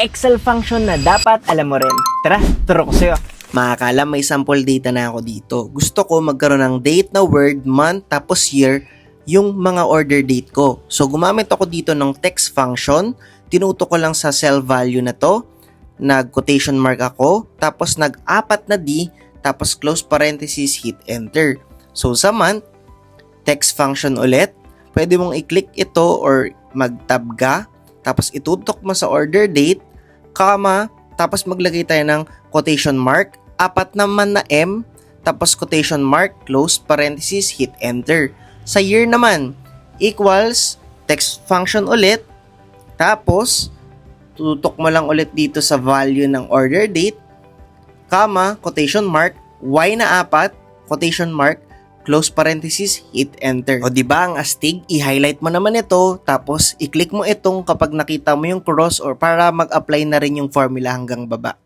Excel function na dapat alam mo rin. Tara, turo ko sa'yo. Makakala may sample data na ako dito. Gusto ko magkaroon ng date na word, month, tapos year, yung mga order date ko. So gumamit ako dito ng text function. Tinuto ko lang sa cell value na to. Nag-quotation mark ako. Tapos nag-apat na D. Tapos close parenthesis, hit enter. So sa month, text function ulit. Pwede mong i-click ito or mag-tab ka. Tapos itutok mo sa order date, comma, tapos maglagay tayo ng quotation mark, apat naman na M, tapos quotation mark, close parenthesis, hit enter. Sa year naman, equals, text function ulit, tapos, tutok mo lang ulit dito sa value ng order date, comma, quotation mark, Y na apat, quotation mark, close parenthesis, hit enter. O diba ang astig, i-highlight mo naman ito, tapos i-click mo itong kapag nakita mo yung cross or para mag-apply na rin yung formula hanggang baba.